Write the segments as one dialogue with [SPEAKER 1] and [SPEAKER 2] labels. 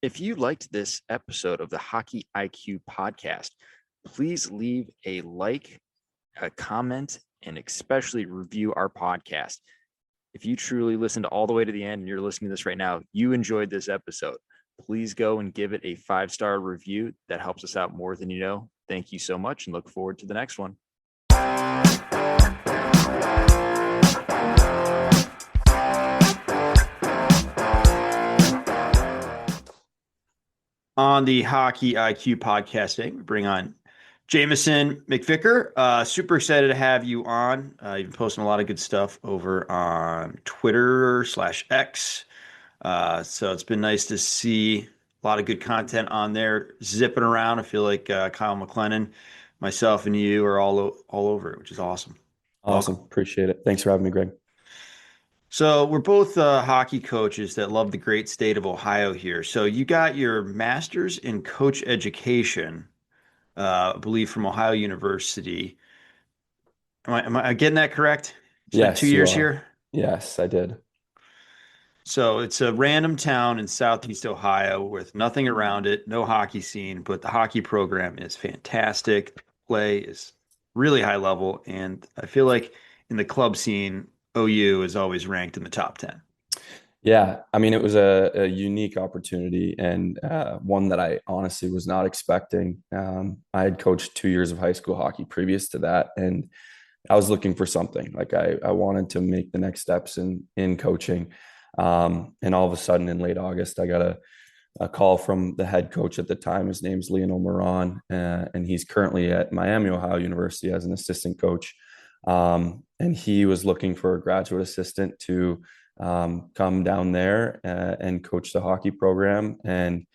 [SPEAKER 1] If you liked this episode of the Hockey IQ podcast, please leave a like, a comment, and especially review our podcast. If you truly listened all the way to the end and you're listening to this right now, you enjoyed this episode. Please go and give it a 5-star review. That helps us out more than you know. Thank you so much and look forward to the next one.
[SPEAKER 2] On the Hockey IQ podcast today, we bring on Jamieson McVicar. Super excited to have you on. You've been posting a lot of good stuff over on Twitter/X. So it's been nice to see a lot of good content on there zipping around. I feel like Kyle McLennan, myself, and you are all over it, which is awesome.
[SPEAKER 3] Awesome.
[SPEAKER 2] Welcome.
[SPEAKER 3] Appreciate it. Thanks for having me, Greg.
[SPEAKER 2] So we're both hockey coaches that love the great state of Ohio here. So you got your master's in coach education, I believe from Ohio University. Am I getting that correct? Spent two
[SPEAKER 3] Yes, you
[SPEAKER 2] years
[SPEAKER 3] are.
[SPEAKER 2] here.
[SPEAKER 3] Yes, I did.
[SPEAKER 2] So it's a random town in Southeast Ohio with nothing around it, no hockey scene, but the hockey program is fantastic. Play is really high level, and I feel like in the club scene, OU is always ranked in the top 10.
[SPEAKER 3] Yeah, I mean, it was a unique opportunity and one that I honestly was not expecting. I had coached 2 years of high school hockey previous to that, and I was looking for something. Like I wanted to make the next steps in coaching. And all of a sudden in late August, I got a call from the head coach at the time. His name's Lionel Moran, and he's currently at Miami, Ohio University as an assistant coach. And he was looking for a graduate assistant to come down there and coach the hockey program. And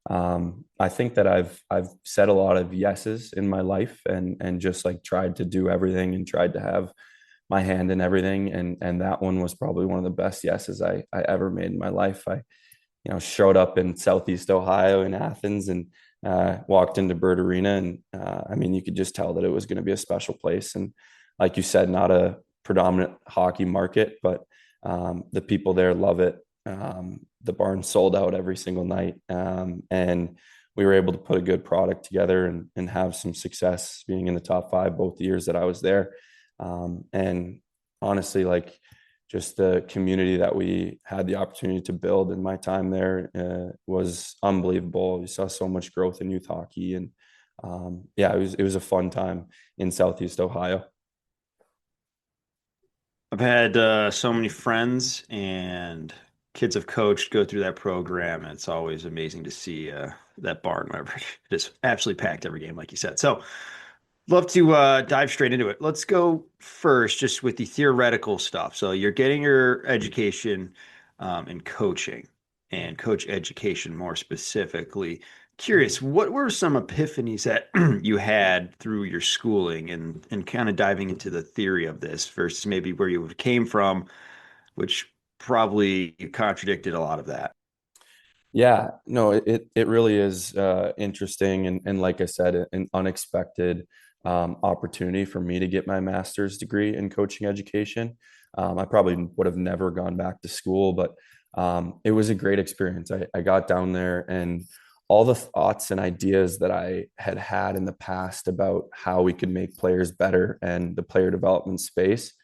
[SPEAKER 3] I think that I've said a lot of yeses in my life and just like tried to do everything and tried to have my hand in everything. And that one was probably one of the best yeses I ever made in my life. I showed up in Southeast Ohio in Athens and walked into Bird Arena. And I mean, you could just tell that it was going to be a special place. And like you said, not a predominant hockey market, but the people there love it. The barn sold out every single night. And we were able to put a good product together and have some success being in the top 5 both the years that I was there. And honestly, like just the community that we had the opportunity to build in my time there was unbelievable. We saw so much growth in youth hockey, and yeah, it was a fun time in Southeast Ohio.
[SPEAKER 2] I've had so many friends and kids have coached go through that program, and it's always amazing to see that barn whenever it is absolutely packed every game, like you said. So, love to dive straight into it. Let's go first just with the theoretical stuff. So, you're getting your education in coaching and coach education more specifically. Curious, what were some epiphanies that you had through your schooling and kind of diving into the theory of this versus maybe where you came from, which probably contradicted a lot of that?
[SPEAKER 3] Yeah, no, it really is interesting and like I said, an unexpected opportunity for me to get my master's degree in coaching education. I probably would have never gone back to school, but it was a great experience. I got down there and all the thoughts and ideas that I had had in the past about how we could make players better and the player development space,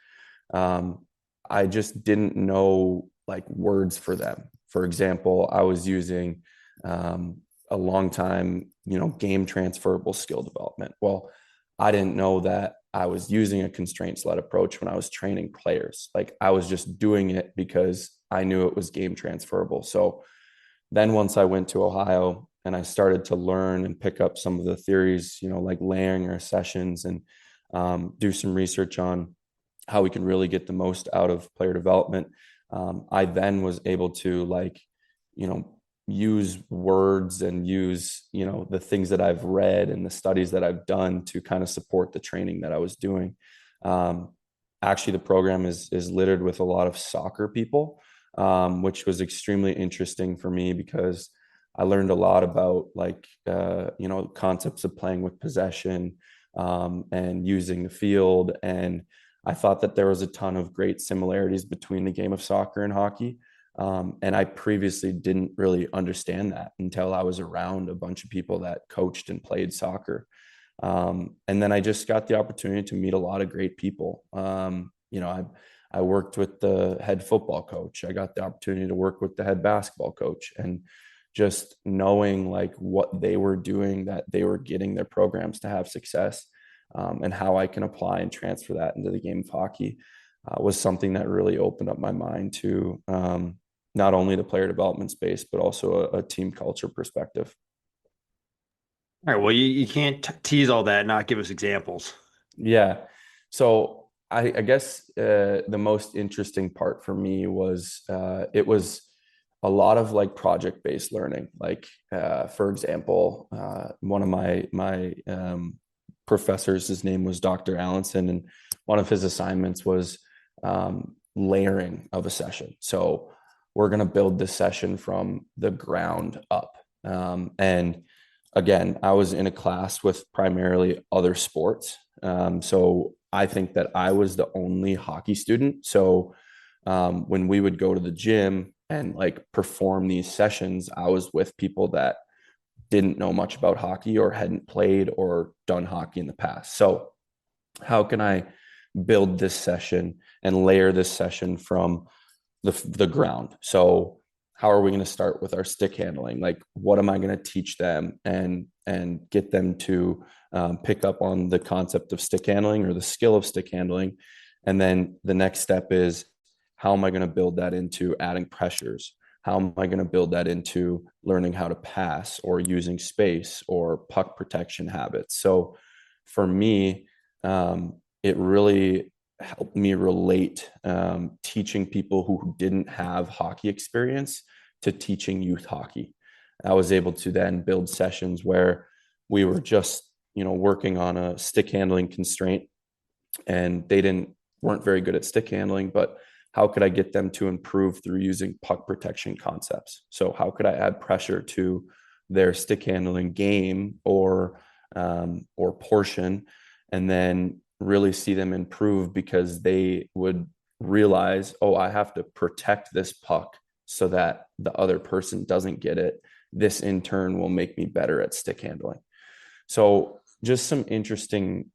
[SPEAKER 3] um, I just didn't know like words for them. For example, I was using a long time, game transferable skill development. Well, I didn't know that I was using a constraints led approach when I was training players. Like I was just doing it because I knew it was game transferable. So then once I went to Ohio and I started to learn and pick up some of the theories, like layering our sessions and do some research on how we can really get the most out of player development. I then was able to you know, use words and use, the things that I've read and the studies that I've done to kind of support the training that I was doing. Um, Actually, the program is littered with a lot of soccer people, which was extremely interesting for me because I learned a lot about concepts of playing with possession and using the field. And I thought that there was a ton of great similarities between the game of soccer and hockey. And I previously didn't really understand that until I was around a bunch of people that coached and played soccer. And then I just got the opportunity to meet a lot of great people. I worked with the head football coach. I got the opportunity to work with the head basketball coach, and just knowing like what they were doing, that they were getting their programs to have success, and how I can apply and transfer that into the game of hockey was something that really opened up my mind to not only the player development space, but also a team culture perspective.
[SPEAKER 2] All right. Well, you can't tease all that and not give us examples.
[SPEAKER 3] Yeah. So I guess the most interesting part for me was it was a lot of like project-based learning. Like for example, one of my professors, his name was Dr. Allenson, and one of his assignments was layering of a session. So we're going to build this session from the ground up. And again, I was in a class with primarily other sports. So I think that I was the only hockey student. So when we would go to the gym and like perform these sessions, I was with people that didn't know much about hockey or hadn't played or done hockey in the past. So how can I build this session and layer this session from the ground? So how are we going to start with our stick handling? Like, what am I going to teach them and get them to pick up on the concept of stick handling or the skill of stick handling? And then the next step is, how am I going to build that into adding pressures? How am I going to build that into learning how to pass or using space or puck protection habits? So for me, it really helped me relate teaching people who didn't have hockey experience to teaching youth hockey. I was able to then build sessions where we were just, working on a stick handling constraint, and they weren't very good at stick handling, but how could I get them to improve through using puck protection concepts? So how could I add pressure to their stick handling game or portion, and then really see them improve because they would realize, oh, I have to protect this puck so that the other person doesn't get it. This in turn will make me better at stick handling. So just some interesting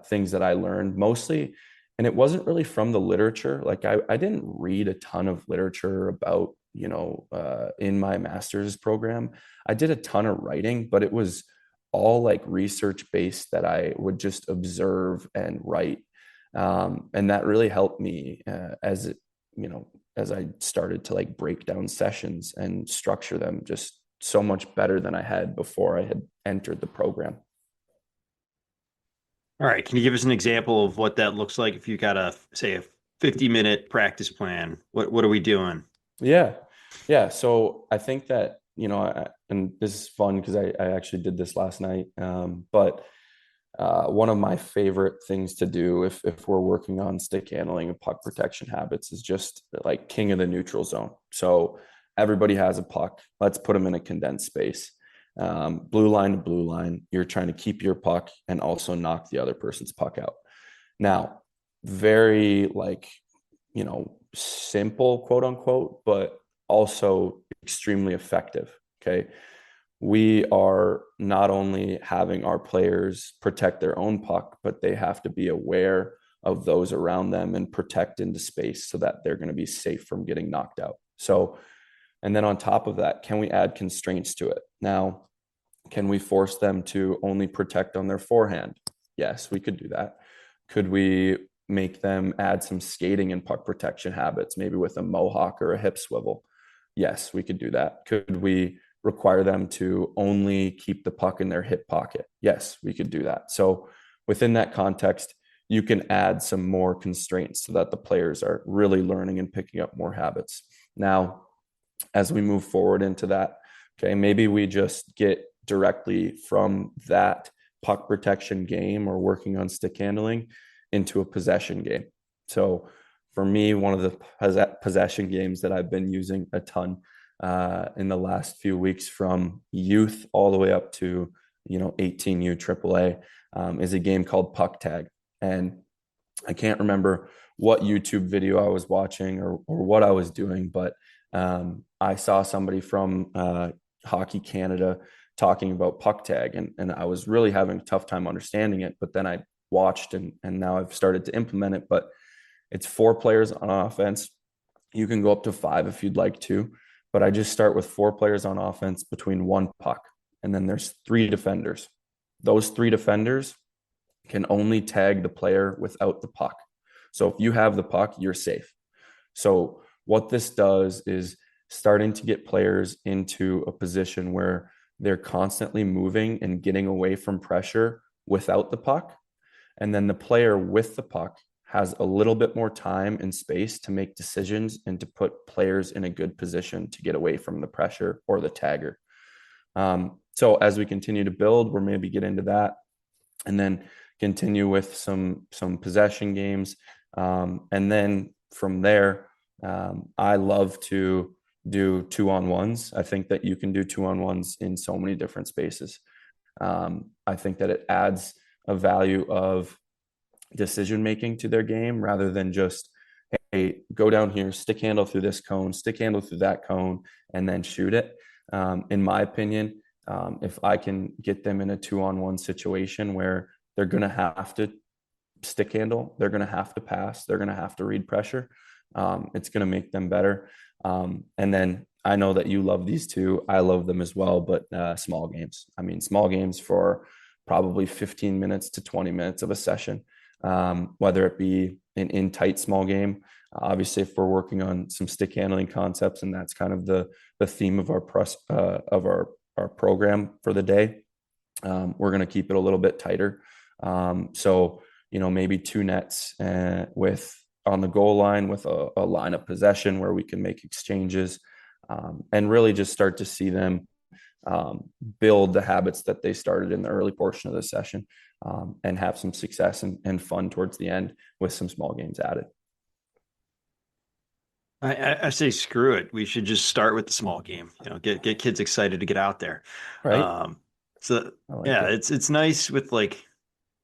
[SPEAKER 3] things that I learned mostly. And it wasn't really from the literature. Like I didn't read a ton of literature about, in my master's program. I did a ton of writing, but it was all like research based that I would just observe and write. And that really helped me as I started to like break down sessions and structure them just so much better than I had before I had entered the program.
[SPEAKER 2] All right. Can you give us an example of what that looks like if you got a 50-minute practice plan? What are we doing?
[SPEAKER 3] Yeah. Yeah. So I think that, and this is fun because I actually did this last night. But one of my favorite things to do if we're working on stick handling and puck protection habits is just like king of the neutral zone. So everybody has a puck. Let's put them in a condensed space. Blue line to blue line. You're trying to keep your puck and also knock the other person's puck out. Now, very simple, quote unquote, but also extremely effective. Okay. We are not only having our players protect their own puck, but they have to be aware of those around them and protect into space so that they're going to be safe from getting knocked out. So, and then on top of that, can we add constraints to it? Now, can we force them to only protect on their forehand? Yes, we could do that. Could we make them add some skating and puck protection habits, maybe with a mohawk or a hip swivel? Yes, we could do that. Could we require them to only keep the puck in their hip pocket? Yes, we could do that. So within that context, you can add some more constraints so that the players are really learning and picking up more habits. Now, as we move forward into that, okay, maybe we just get directly from that puck protection game or working on stick handling into a possession game. So for me, one of the possession games that I've been using a ton in the last few weeks, from youth all the way up to 18U AAA, is a game called Puck Tag. And I can't remember what YouTube video I was watching or what I was doing, but I saw somebody from Hockey Canada talking about puck tag, and I was really having a tough time understanding it. But then I watched, and now I've started to implement it. But it's 4 players on offense. You can go up to 5 if you'd like to, but I just start with 4 players on offense between 1 puck, and then there's 3 defenders. Those 3 defenders can only tag the player without the puck. So if you have the puck, you're safe. So what this does is starting to get players into a position where they're constantly moving and getting away from pressure without the puck. And then the player with the puck has a little bit more time and space to make decisions and to put players in a good position to get away from the pressure or the tagger. So as we continue to build, we're maybe get into that and then continue with some possession games. And then from there, I love to do 2-on-1s. I think that you can do 2-on-1s in so many different spaces. I think that it adds a value of decision making to their game rather than just, hey, go down here, stick handle through this cone, stick handle through that cone, and then shoot it. In my opinion, if I can get them in a 2-on-1 situation where they're going to have to stick handle, they're going to have to pass, they're going to have to read pressure, it's going to make them better. And then I know that you love these two. I love them as well, but small games. I mean, small games for probably 15 minutes to 20 minutes of a session, whether it be an in tight small game. Obviously, if we're working on some stick handling concepts, and that's kind of the theme of our program for the day, we're going to keep it a little bit tighter. So, maybe 2 nets with on the goal line with a line of possession where we can make exchanges, and really just start to see them build the habits that they started in the early portion of the session, and have some success and fun towards the end with some small games added.
[SPEAKER 2] I say screw it. We should just start with the small game. Get kids excited to get out there.
[SPEAKER 3] Right.
[SPEAKER 2] So
[SPEAKER 3] Like
[SPEAKER 2] yeah,
[SPEAKER 3] it.
[SPEAKER 2] it's nice with like,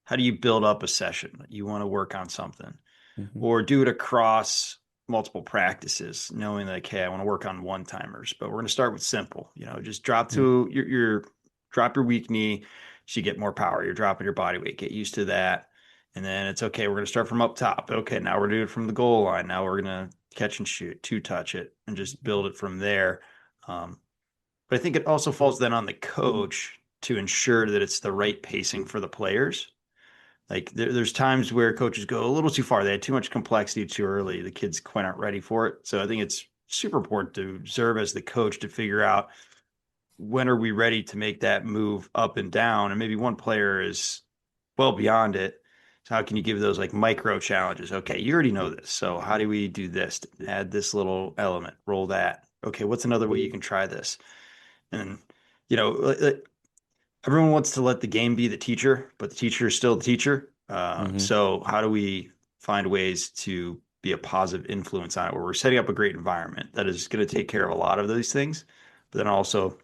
[SPEAKER 2] how do you build up a session? You want to work on something,
[SPEAKER 3] Mm-hmm.
[SPEAKER 2] or do it across multiple practices, knowing like, hey, I want to work on 1-timers, but we're going to start with simple. Just drop to your drop your weak knee, so you get more power. You're dropping your body weight. Get used to that. And then it's okay. We're going to start from up top. Okay, now we're doing it from the goal line. Now we're going to catch and shoot, 2-touch it, and just build it from there. But I think it also falls then on the coach to ensure that it's the right pacing for the players. Like there's times where coaches go a little too far. They had too much complexity too early. The kids quite aren't ready for it. So I think it's super important to observe as the coach to figure out, when are we ready to make that move up and down? And maybe one player is well beyond it. So how can you give those like micro challenges? Okay, you already know this. So how do we do this? Add this little element, roll that. Okay, what's another way you can try this? And, everyone wants to let the game be the teacher, but the teacher is still the teacher.
[SPEAKER 3] Mm-hmm.
[SPEAKER 2] So how do we find ways to be a positive influence on it, where we're setting up a great environment that is going to take care of a lot of these things, but then also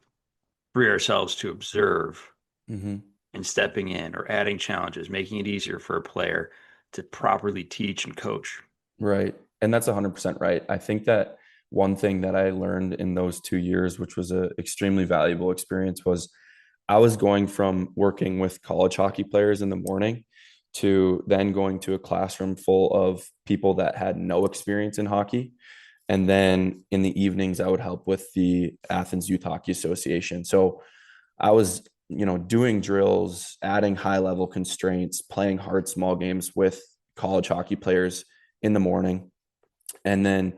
[SPEAKER 2] free ourselves to observe
[SPEAKER 3] Mm-hmm.
[SPEAKER 2] and stepping in or adding challenges, making it easier for a player to properly teach and coach.
[SPEAKER 3] Right. And that's 100% right. I think that one thing that I learned in those 2 years, which was an extremely valuable experience, was I was going from working with college hockey players in the morning to then going to a classroom full of people that had no experience in hockey. And then in the evenings, I would help with the Athens Youth Hockey Association. So I was, doing drills, adding high level constraints, playing hard small games with college hockey players in the morning. And then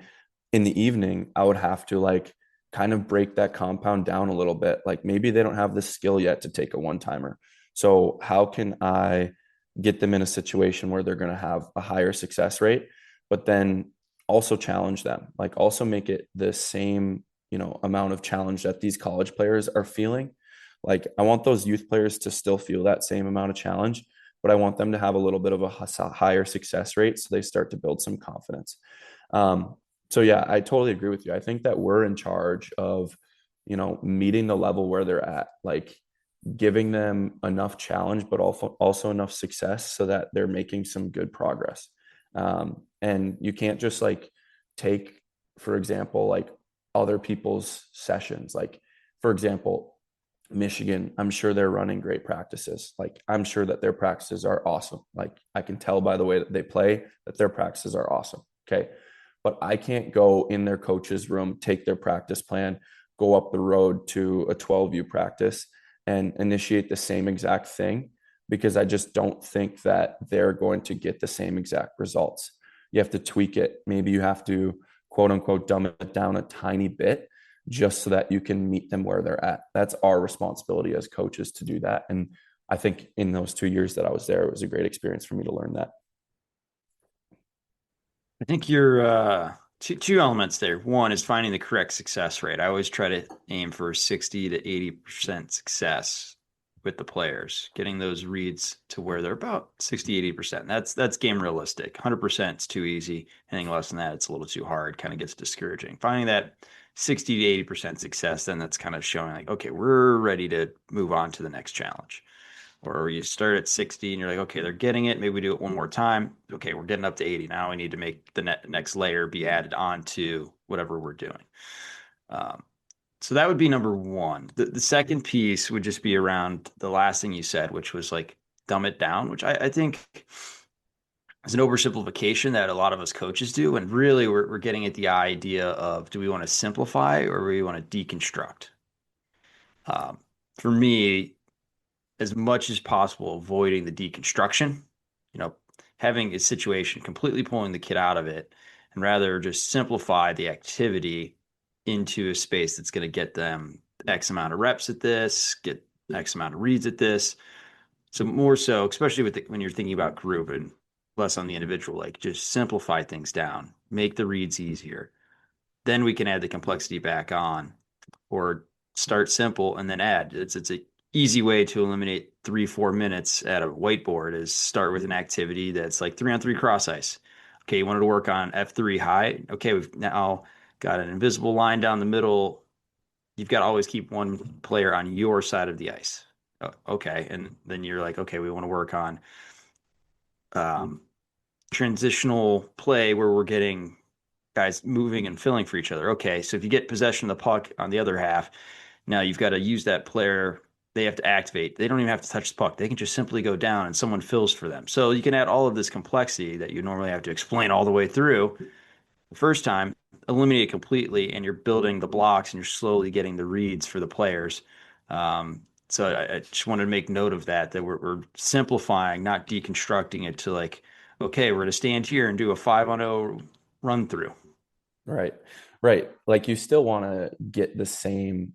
[SPEAKER 3] in the evening, I would have to like kind of break that compound down a little bit. Like maybe they don't have the skill yet to take a 1-timer. So how can I get them in a situation where they're going to have a higher success rate, but then also challenge them, like also make it the same, amount of challenge that these college players are feeling. Like I want those youth players to still feel that same amount of challenge, but I want them to have a little bit of a higher success rate so they start to build some confidence. So yeah, I totally agree with you. I think that we're in charge of, meeting the level where they're at, like giving them enough challenge, but also enough success so that they're making some good progress. And you can't just like take, for example, like other people's sessions. Like, for example, Michigan, I'm sure they're running great practices. Like, I'm sure that their practices are awesome. Like, I can tell by the way that they play that their practices are awesome. Okay. But I can't go in their coach's room, take their practice plan, go up the road to a 12U practice and initiate the same exact thing, because I just don't think that they're going to get the same exact results. You have to tweak it. Maybe you have to, quote unquote, dumb it down a tiny bit just so that you can meet them where they're at. That's our responsibility as coaches to do that. And I think in those 2 years that I was there, it was a great experience for me to learn that.
[SPEAKER 2] I think you're two elements there. One is finding the correct success rate. I always try to aim for 60 to 80% success with the players, getting those reads to where they're about 60, 80%. That's game realistic. 100% is too easy. Anything less than that, it's a little too hard, kind of gets discouraging. Finding that 60 to 80% success, then that's kind of showing like, okay, we're ready to move on to the next challenge. Or you start at 60 and you're like, okay, they're getting it. Maybe we do it one more time. Okay, we're getting up to 80. Now we need to make the next layer be added on to whatever we're doing. So that would be number one. The second piece would just be around the last thing you said, which was like dumb it down, which I think is an oversimplification that a lot of us coaches do. And really, we're getting at the idea of, do we want to simplify or do we want to deconstruct? For me, as much as possible, avoiding the deconstruction, having a situation, completely pulling the kid out of it, and rather just simplify the activity into a space that's going to get them X amount of reps at this, get X amount of reads at this. So more so, especially when you're thinking about group and less on the individual, like just simplify things down, make the reads easier. Then we can add the complexity back on, or start simple and then add. It's a easy way to eliminate 3-4 minutes at a whiteboard is start with an activity that's like 3-on-3 cross ice. Okay, you wanted to work on F3 high. Okay, we've now got an invisible line down the middle. You've got to always keep one player on your side of the ice. Okay, and then you're like, okay, we want to work on transitional play where we're getting guys moving and filling for each other. Okay, so if you get possession of the puck on the other half, now you've got to use that player. They have to activate. They don't even have to touch the puck. They can just simply go down and someone fills for them. So you can add all of this complexity that you normally have to explain all the way through the first time, eliminate it completely, and you're building the blocks and you're slowly getting the reads for the players. So I just wanted to make note of that we're simplifying, not deconstructing it to like, okay, we're going to stand here and do a 5-on-0 run through.
[SPEAKER 3] Right. Right. Like, you still want to get the same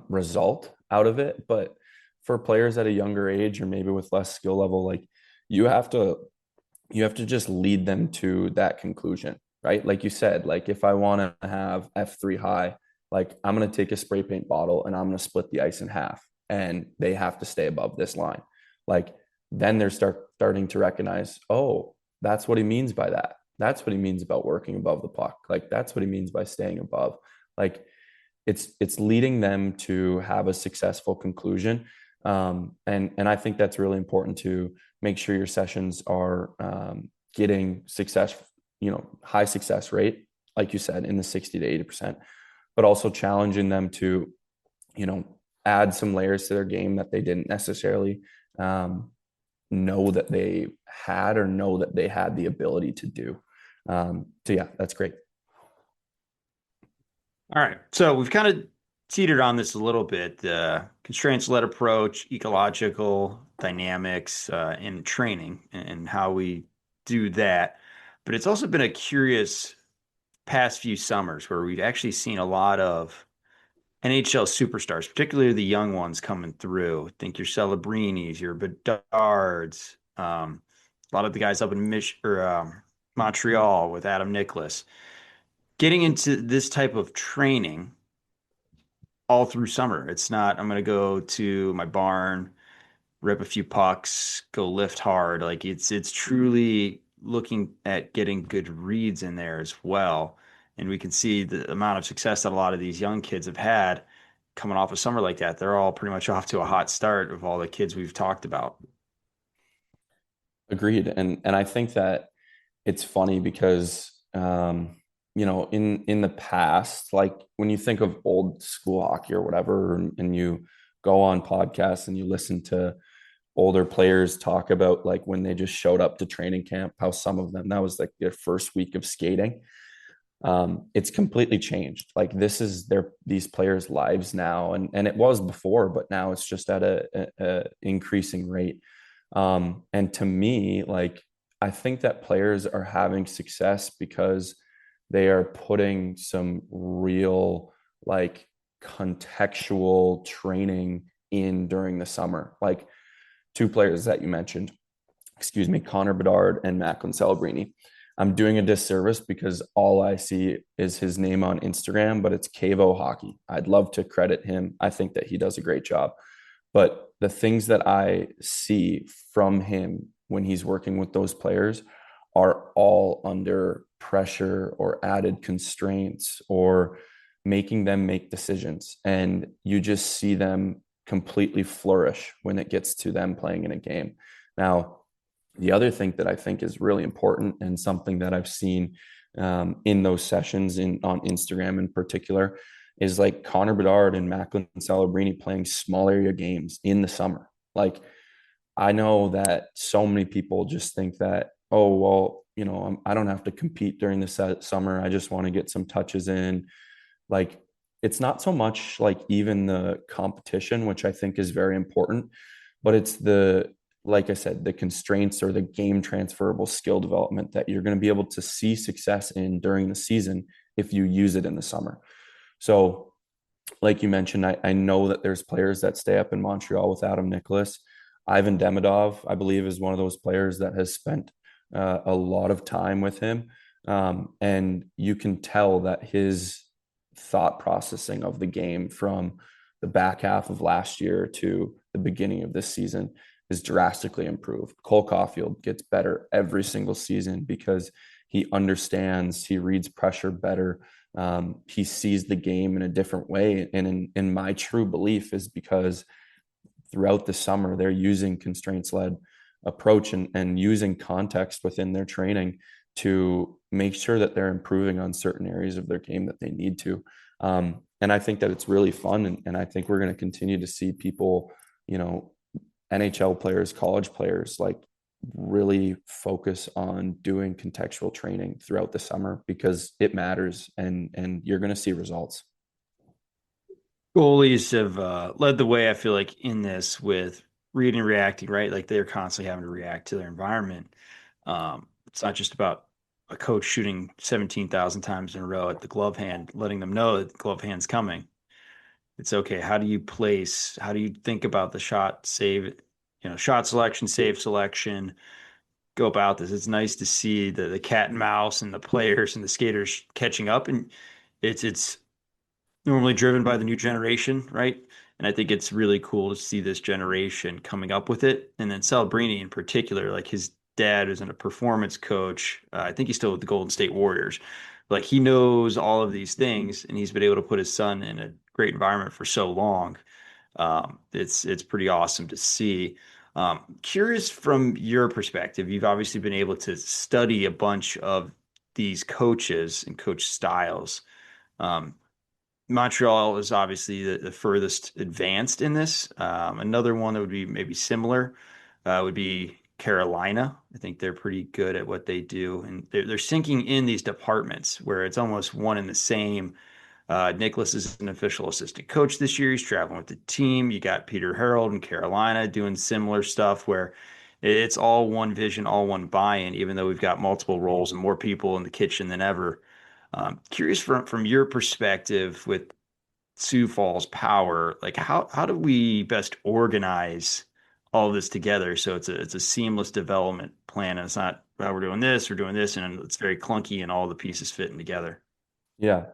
[SPEAKER 3] result out of it, but for players at a younger age or maybe with less skill level, like, you have to just lead them to that conclusion, right? Like you said, like, if I want to have F3 high, like, I'm going to take a spray paint bottle and I'm going to split the ice in half and they have to stay above this line. Like, then they're starting to recognize, oh, that's what he means by that. That's what he means about working above the puck. Like, that's what he means by staying above. Like, it's leading them to have a successful conclusion. And I think that's really important to make sure your sessions are getting success, high success rate, like you said, in the 60 to 80%, but also challenging them to, add some layers to their game that they didn't necessarily know that they had or know that they had the ability to do. So yeah, that's great.
[SPEAKER 2] All right. So we've kind of teetered on this a little bit, constraints-led approach, ecological dynamics in training and how we do that. But it's also been a curious past few summers where we've actually seen a lot of NHL superstars, particularly the young ones coming through. I think your Celebrinis, your Bedards, a lot of the guys up in Montreal with Adam Nicholas, getting into this type of training all through summer. It's not, I'm going to go to my barn, rip a few pucks, go lift hard. Like, it's truly looking at getting good reads in there as well. And we can see the amount of success that a lot of these young kids have had coming off a summer like that. They're all pretty much off to a hot start of all the kids we've talked about.
[SPEAKER 3] Agreed. And I think that it's funny because in the past, like when you think of old school hockey or whatever, and you go on podcasts and you listen to older players talk about like when they just showed up to training camp, how some of them, that was like their first week of skating. It's completely changed. Like this is these players' lives now, and it was before, but now it's just at a increasing rate. And to me, like I think that players are having success because they are putting some real like contextual training in during the summer. Like two players that you mentioned, excuse me, Connor Bedard and Macklin Celebrini. I'm doing a disservice because all I see is his name on Instagram, but it's Cavo Hockey. I'd love to credit him. I think that he does a great job. But the things that I see from him when he's working with those players are all under pressure or added constraints or making them make decisions. And you just see them completely flourish when it gets to them playing in a game. Now, the other thing that I think is really important and something that I've seen in those sessions on Instagram in particular is like Connor Bedard and Macklin Celebrini playing small area games in the summer. Like I know that so many people just think that, oh, well, I don't have to compete during the summer. I just want to get some touches in. Like it's not so much like even the competition, which I think is very important, but it's like I said, the constraints or the game transferable skill development that you're going to be able to see success in during the season if you use it in the summer. So, like you mentioned, I know that there's players that stay up in Montreal with Adam Nicholas. Ivan Demidov, I believe, is one of those players that has spent a lot of time with him. And you can tell that his thought processing of the game from the back half of last year to the beginning of this season is drastically improved. Cole Caulfield gets better every single season because he understands, he reads pressure better. He sees the game in a different way. And in my true belief is because throughout the summer, they're using constraints-led approach and using context within their training to make sure that they're improving on certain areas of their game that they need to. And I think that it's really fun. And I think we're going to continue to see people, NHL players, college players, like really focus on doing contextual training throughout the summer because it matters and you're going to see results.
[SPEAKER 2] Goalies have led the way, I feel like, in this with reading and reacting, right? Like they're constantly having to react to their environment. It's not just about a coach shooting 17,000 times in a row at the glove hand, letting them know that the glove hand's coming. It's okay. How do you think about the shot shot selection, save selection, go about this? It's nice to see the cat and mouse and the players and the skaters catching up. And it's normally driven by the new generation, right? And I think it's really cool to see this generation coming up with it. And then Celebrini in particular, like his dad is a performance coach. I think he's still with the Golden State Warriors. Like he knows all of these things, and he's been able to put his son in a great environment for so long. It's pretty awesome to see. Curious from your perspective, you've obviously been able to study a bunch of these coaches and coach styles. Um, Montreal is obviously the furthest advanced in this. Another one that would be maybe similar would be Carolina. I think they're pretty good at what they do, and they're sinking in these departments where it's almost one and the same. Nicholas is an official assistant coach this year. He's traveling with the team. You got Peter Harold in Carolina doing similar stuff where it's all one vision, all one buy-in, even though we've got multiple roles and more people in the kitchen than ever. Curious from your perspective with Sioux Falls Power, like how do we best organize all this together so it's a seamless development plan and it's not, well, we're doing this, and it's very clunky and all the pieces fitting together.
[SPEAKER 3] Yeah.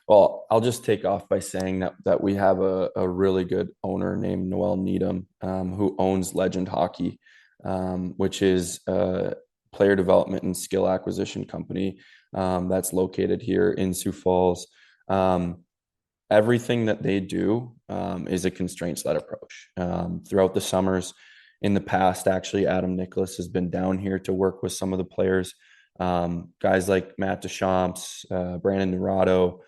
[SPEAKER 3] Well, I'll just take off by saying that we have a really good owner named Noel Needham, who owns Legend Hockey, which is a player development and skill acquisition company that's located here in Sioux Falls. Everything that they do is a constraints-led approach. Throughout the summers, in the past, actually, Adam Nicholas has been down here to work with some of the players Guys like Matt Deschamps, Brandon Naurato,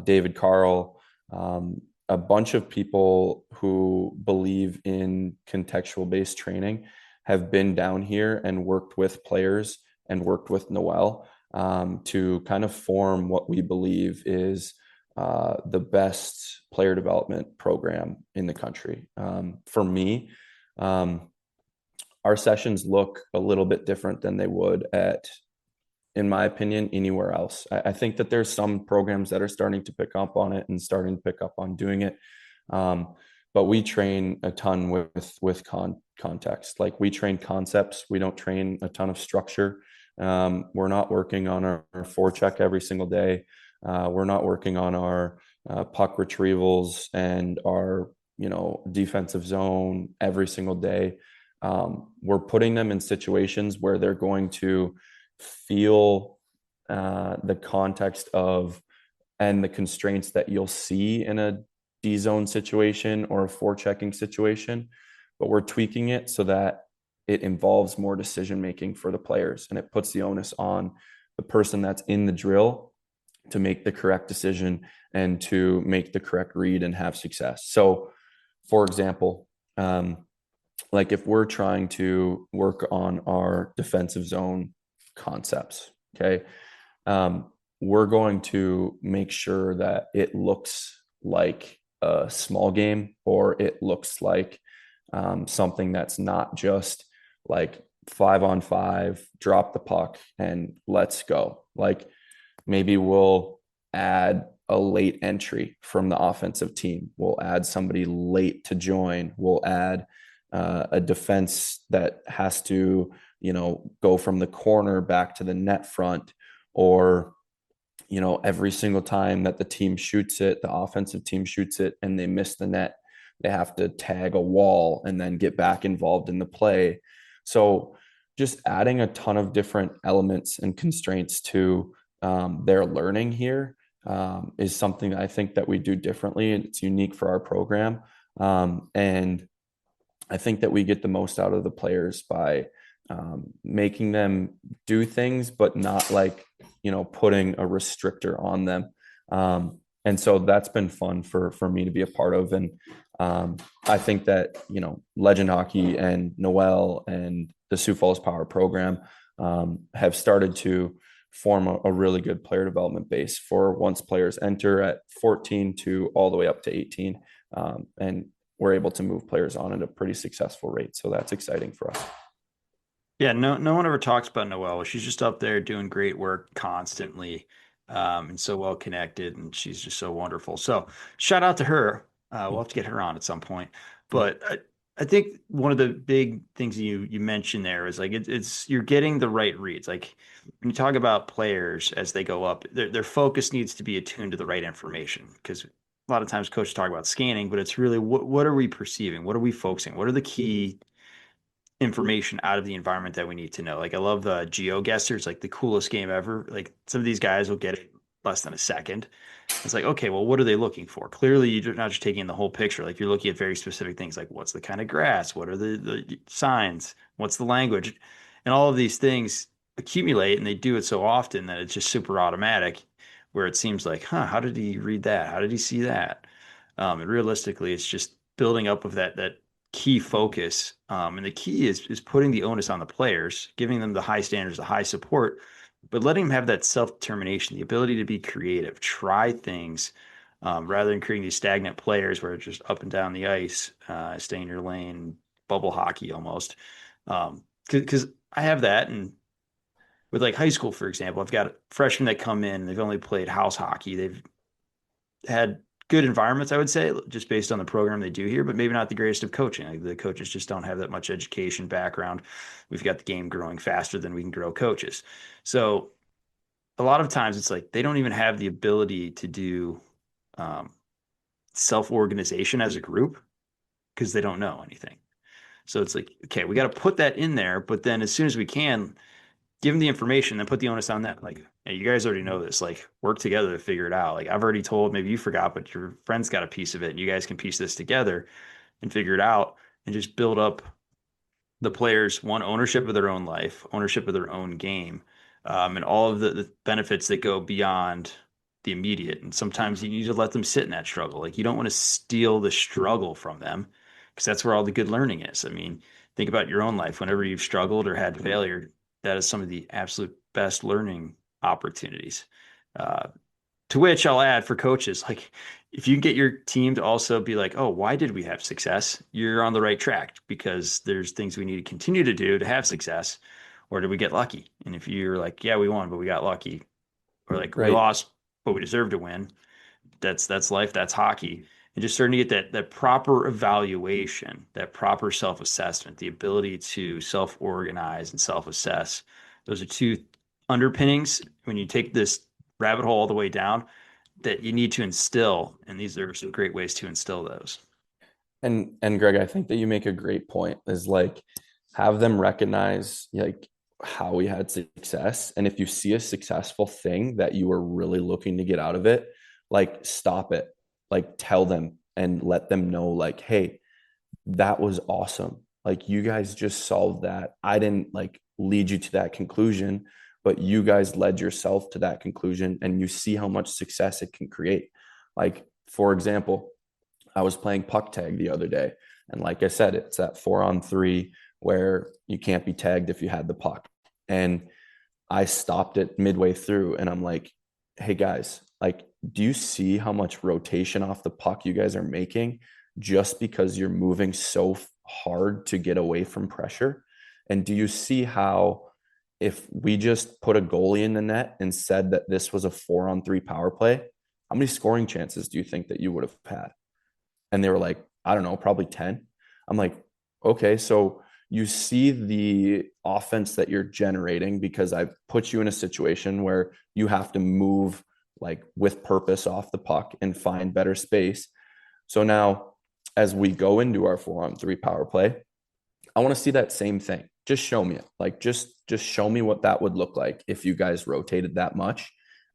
[SPEAKER 3] David Carl, a bunch of people who believe in contextual based training have been down here and worked with players and worked with Noel to kind of form what we believe is the best player development program in the country. For me, our sessions look a little bit different than they would at, in my opinion, anywhere else. I think that there's some programs that are starting to pick up on it and starting to pick up on doing it. But we train a ton with context. Like, we train concepts. We don't train a ton of structure. We're not working on our forecheck every single day. We're not working on our puck retrievals and our, defensive zone every single day. We're putting them in situations where they're going to feel the context of and the constraints that you'll see in a D zone situation or a forechecking situation, but we're tweaking it so that it involves more decision making for the players, and it puts the onus on the person that's in the drill to make the correct decision and to make the correct read and have success. So, for example, like if we're trying to work on our defensive zone concepts, okay, we're going to make sure that it looks like a small game, or it looks like something that's not just like 5-on-5, drop the puck and let's go. Like, maybe we'll add a late entry from the offensive team. We'll add somebody late to join. We'll add a defense that has to, go from the corner back to the net front, or, every single time that the team shoots it, the offensive team shoots it and they miss the net, they have to tag a wall and then get back involved in the play. So just adding a ton of different elements and constraints to their learning here is something that I think that we do differently, and it's unique for our program. And I think that we get the most out of the players by making them do things, but not like, putting a restrictor on them. And so that's been fun for me to be a part of. And I think that, Legend Hockey and Noel and the Sioux Falls Power program have started to form a really good player development base for once players enter at 14 to all the way up to 18. And we're able to move players on at a pretty successful rate. So that's exciting for us.
[SPEAKER 2] Yeah, no one ever talks about Noelle. She's just up there doing great work constantly, and so well connected, and she's just so wonderful. So shout out to her. We'll have to get her on at some point. But I think one of the big things you mentioned there is like it's you're getting the right reads. Like when you talk about players as they go up, their focus needs to be attuned to the right information, because a lot of times coaches talk about scanning, but it's really what are we perceiving? What are we focusing? What are the key information out of the environment that we need to know? Like, I love the GeoGuessers, like the coolest game ever. Like, some of these guys will get it less than a second. It's like, okay, well, what are they looking for? Clearly, you're not just taking the whole picture. Like, you're looking at very specific things, like what's the kind of grass? What are the signs? What's the language? And all of these things accumulate, and they do it so often that it's just super automatic, where it seems like, how did he read that? How did he see that? And realistically, it's just building up of that key focus. And the key is putting the onus on the players, giving them the high standards, the high support, but letting them have that self-determination, the ability to be creative, try things, rather than creating these stagnant players where it's just up and down the ice, stay in your lane, bubble hockey almost. Because I have that. And with like high school, for example, I've got freshmen that come in, they've only played house hockey. They've had good environments, I would say, just based on the program they do here, but maybe not the greatest of coaching. Like, the coaches just don't have that much education background. We've got the game growing faster than we can grow coaches. So a lot of times it's like they don't even have the ability to do self-organization as a group because they don't know anything. So it's like, okay, we got to put that in there, but then as soon as we can, give them the information and put the onus on them. Like, hey, you guys already know this, like, work together to figure it out. Like, I've already told, maybe you forgot, but your friend's got a piece of it, and you guys can piece this together and figure it out, and just build up the players, one, ownership of their own life, ownership of their own game, and all of the benefits that go beyond the immediate. And sometimes you need to let them sit in that struggle. Like you don't want to steal the struggle from them because that's where all the good learning is. I mean, think about your own life. Whenever you've struggled or had failure, that is some of the absolute best learning opportunities. Uh, to which I'll add for coaches, like if you get your team to also be like, oh, why did we have success? You're on the right track because there's things we need to continue to do to have success. Or did we get lucky? And if you're like, yeah, we won, but we got lucky, or like we
[SPEAKER 3] Right.
[SPEAKER 2] lost, but we deserve to win, that's life, that's hockey. And just starting to get that proper evaluation, that proper self-assessment, the ability to self-organize and self-assess. Those are two underpinnings when you take this rabbit hole all the way down that you need to instill. And these are some great ways to instill those.
[SPEAKER 3] And Greg, I think that you make a great point is like have them recognize like how we had success. And if you see a successful thing that you are really looking to get out of it, like stop it, like tell them and let them know like, hey, that was awesome. Like you guys just solved that. I didn't like lead you to that conclusion, but you guys led yourself to that conclusion and you see how much success it can create. Like, for example, I was playing puck tag the other day. And like I said, it's that 4-on-3 where you can't be tagged if you had the puck. And I stopped it midway through and I'm like, hey guys, like, do you see how much rotation off the puck you guys are making just because you're moving so hard to get away from pressure? And do you see how if we just put a goalie in the net and said that this was a 4-on-3 power play, how many scoring chances do you think that you would have had? And they were like, I don't know, probably 10. I'm like, okay, so you see the offense that you're generating because I've put you in a situation where you have to move like with purpose off the puck and find better space. So now as we go into our 4-on-3 power play, I want to see that same thing. Just show me it. Like just show me what that would look like if you guys rotated that much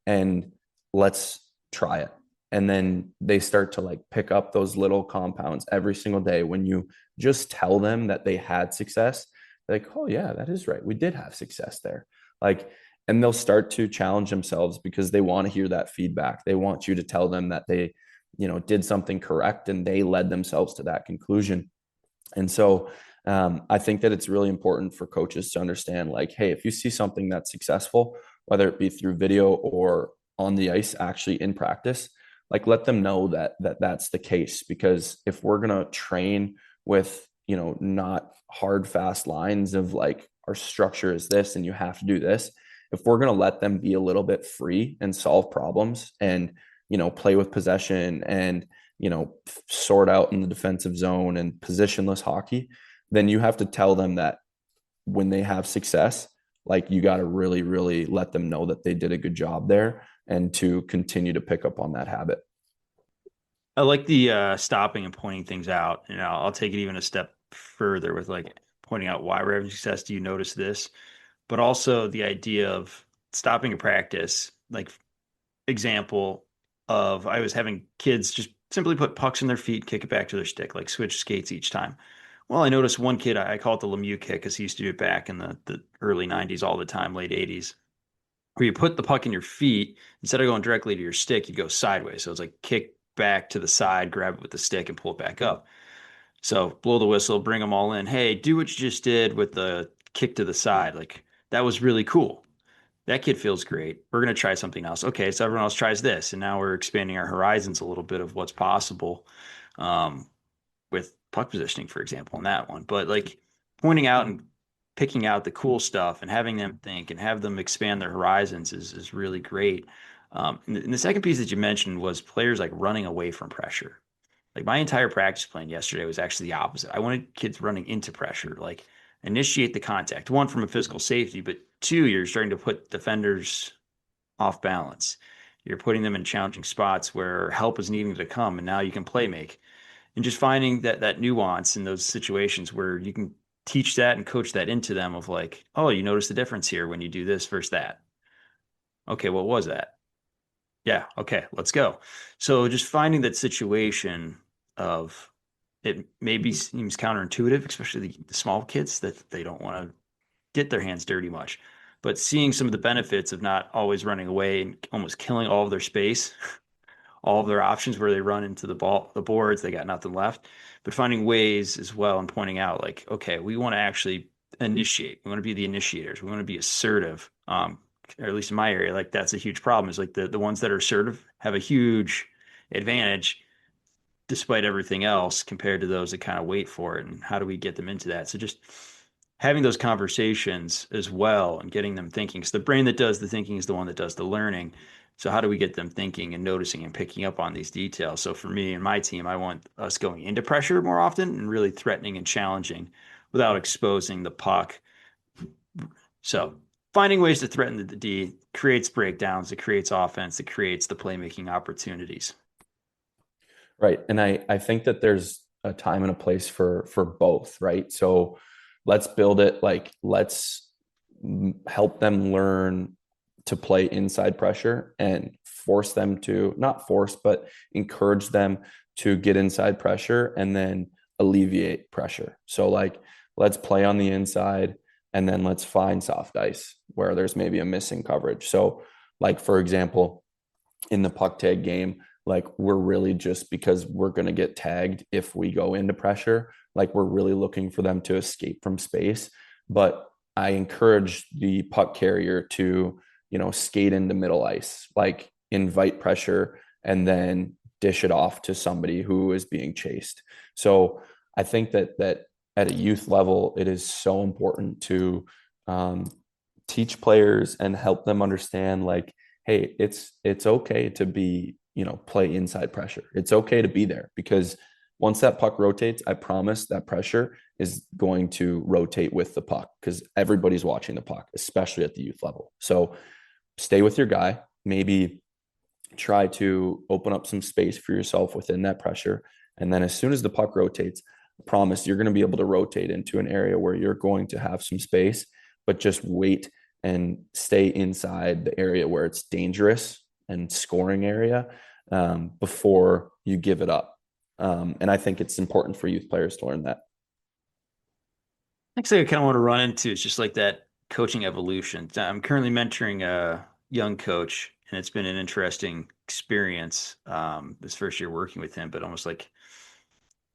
[SPEAKER 3] and let's try it. And then they start to like pick up those little compounds every single day. When you just tell them that they had success, they're like, oh yeah, that is right. We did have success there. Like, and they'll start to challenge themselves because they want to hear that feedback. They want you to tell them that they, did something correct and they led themselves to that conclusion. And so I think that it's really important for coaches to understand like, hey, if you see something that's successful, whether it be through video or on the ice, actually in practice, like let them know that that's the case. Because if we're going to train with, not hard, fast lines of like our structure is this and you have to do this, if we're going to let them be a little bit free and solve problems and, play with possession and, sort out in the defensive zone and positionless hockey, then you have to tell them that when they have success, like you got to really, really let them know that they did a good job there and to continue to pick up on that habit.
[SPEAKER 2] I like the stopping and pointing things out. I'll take it even a step further with like pointing out why we're having success. Do you notice this? But also the idea of stopping a practice, like example of I was having kids just simply put pucks in their feet, kick it back to their stick, like switch skates each time. Well, I noticed one kid, I call it the Lemieux kick because he used to do it back in the early 90s all the time, late 80s, where you put the puck in your feet, instead of going directly to your stick, you go sideways. So it's like kick back to the side, grab it with the stick and pull it back up. So blow the whistle, bring them all in. Hey, do what you just did with the kick to the side. Like that was really cool. That kid feels great. We're going to try something else. Okay, so everyone else tries this. And now we're expanding our horizons a little bit of what's possible with puck positioning, for example, in that one. But like pointing out and picking out the cool stuff and having them think and have them expand their horizons is really great. And the second piece that you mentioned was players like running away from pressure. Like my entire practice plan yesterday was actually the opposite. I wanted kids running into pressure, like initiate the contact. One, from a physical safety, but two, you're starting to put defenders off balance. You're putting them in challenging spots where help is needing to come, and now you can play make. And just finding that nuance in those situations where you can teach that and coach that into them of like, oh, you notice the difference here when you do this versus that. Okay, what was that? Yeah, okay, let's go. So just finding that situation of it maybe seems counterintuitive, especially the small kids that they don't want to get their hands dirty much. but seeing some of the benefits of not always running away and almost killing all of their space, all of their options where they run into the boards, they got nothing left, but finding ways as well and pointing out like, okay, we want to actually initiate. We want to be the initiators. We want to be assertive. Or at least in my area, like that's a huge problem is like the ones that are assertive have a huge advantage despite everything else compared to those that kind of wait for it. And how do we get them into that? So just having those conversations as well and getting them thinking. Because the brain that does the thinking is the one that does the learning. So how do we get them thinking and noticing and picking up on these details? So for me and my team, I want us going into pressure more often and really threatening and challenging without exposing the puck. So finding ways to threaten the D creates breakdowns, it creates offense, it creates the playmaking opportunities.
[SPEAKER 3] Right. And I think that there's a time and a place for both, right? So let's build it like let's help them learn to play inside pressure and force them to not force, but encourage them to get inside pressure and then alleviate pressure. So like let's play on the inside and then let's find soft ice where there's maybe a missing coverage. So like, for example, in the puck tag game, like we're really just because we're going to get tagged if we go into pressure, like we're really looking for them to escape from space. But I encourage the puck carrier to, skate into middle ice, like invite pressure and then dish it off to somebody who is being chased. So I think that at a youth level, it is so important to teach players and help them understand like, hey, it's okay to be, play inside pressure. It's okay to be there because once that puck rotates, I promise that pressure is going to rotate with the puck because everybody's watching the puck, especially at the youth level. So stay with your guy, maybe try to open up some space for yourself within that pressure. And then as soon as the puck rotates, I promise you're going to be able to rotate into an area where you're going to have some space, but just wait and stay inside the area where it's dangerous and scoring area before you give it up. And I think it's important for youth players to learn that.
[SPEAKER 2] Next thing I kind of want to run into is just like that coaching evolution. I'm currently mentoring a young coach, and it's been an interesting experience this first year working with him, but almost like